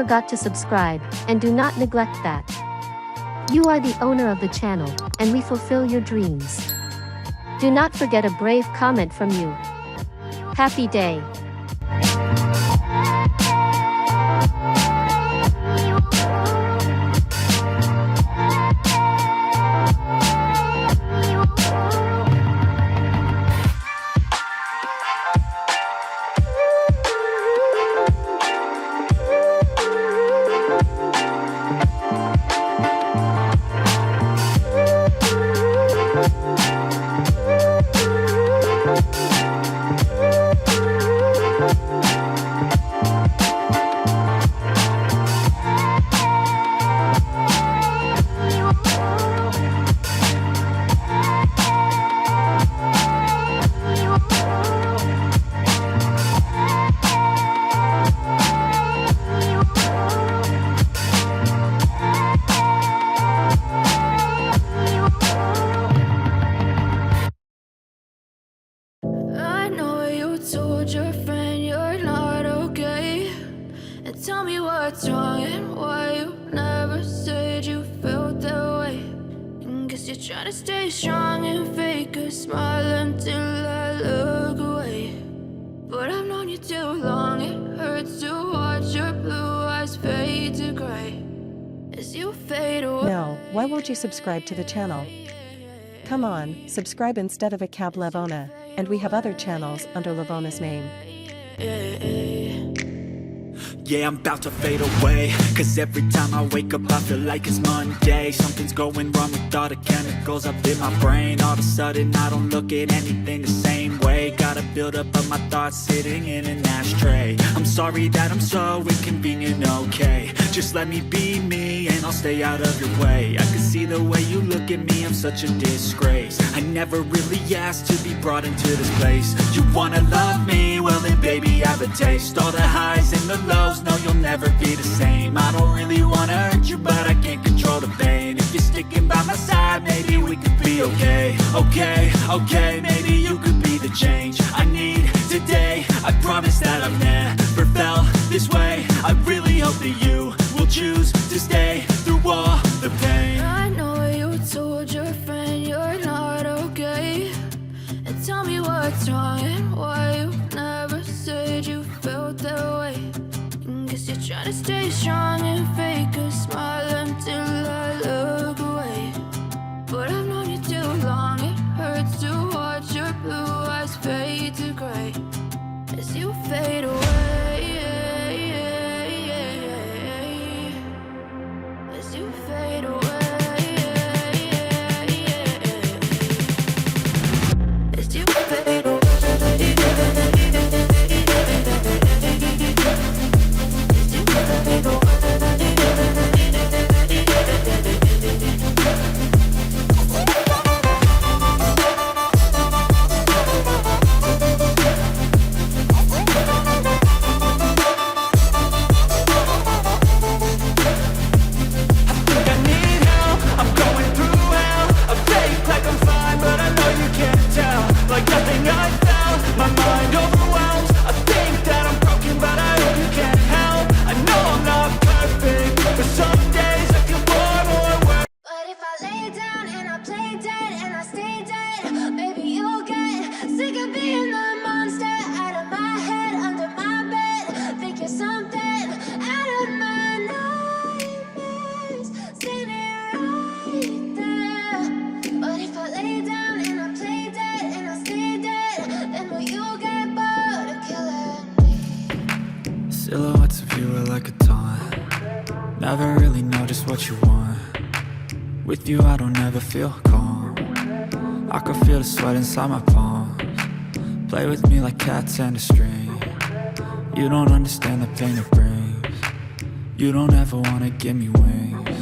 forgot to subscribe, and do not neglect that. You are the owner of the channel, and we fulfill your dreams. Do not forget a brave comment from you. Happy day. Told your friend you're not okay, and tell me what's wrong and why you never said you felt that way. And guess you're trying to stay strong and fake a smile until I look away. But I've known you too long, it hurts to watch your blue eyes fade to gray as you fade away. Now, why won't you subscribe to the channel? Come on, subscribe instead of a Cab Levona, and we have other channels under Levona's name. Yeah, I'm about to fade away, cause every time I wake up I feel like it's Monday. Something's going wrong with all the chemicals up in my brain. All of a sudden I don't look at anything the same way. Gotta build up of my thoughts sitting in an ashtray. I'm sorry that I'm so inconvenient, okay. Just let me be me and I'll stay out of your way. I can see the way you look at me, I'm such a disgrace. I never really asked to be brought into this place. You wanna love me? Well then baby I have a taste. All the highs and the lows, no you'll never be the same. I don't really wanna hurt you but I can't control the pain. If you're sticking by my side maybe we could be okay. Okay, maybe you could be the change I need today. I promise that I've never felt this way. I really hope that you will choose to stay through all the pain. I know you told your friend you're not okay, and tell me what's wrong and why you never said you felt that way. And guess you're trying to stay strong and fake a smile until I look away. But I've known you too long, it hurts to watch your blue eyes fade to gray as you fade away. As you fade away. As you fade away. Silhouettes of you are like a taunt. Never really know just what you want. With you I don't ever feel calm. I can feel the sweat inside my palms. Play with me like cats and a string. You don't understand the pain it brings. You don't ever wanna give me wings.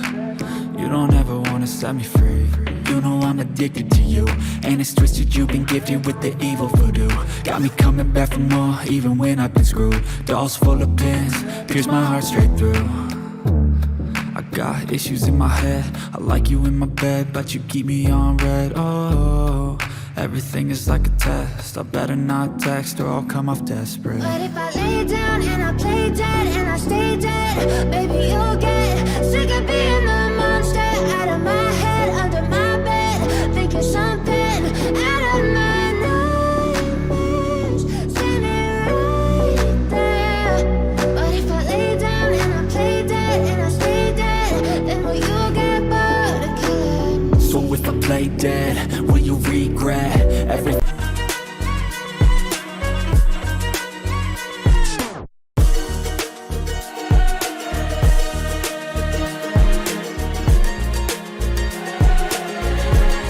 You don't ever wanna set me free. You know I'm addicted to you, and it's twisted, you've been gifted with the evil voodoo. Got me coming back for more, even when I've been screwed. Dolls full of pins, pierce my heart straight through. I got issues in my head, I like you in my bed, but you keep me on red. Oh, Everything is like a test. I better not text or I'll come off desperate. But if I lay down and I play dead and I stay dead, baby, you'll get sick of being the monster out of my head, under my bed, thinking something out of my nightmares, standing right there. But if I lay down and I play dead and I stay dead, then will you get bored of killing? So if I play dead, will you regret everything?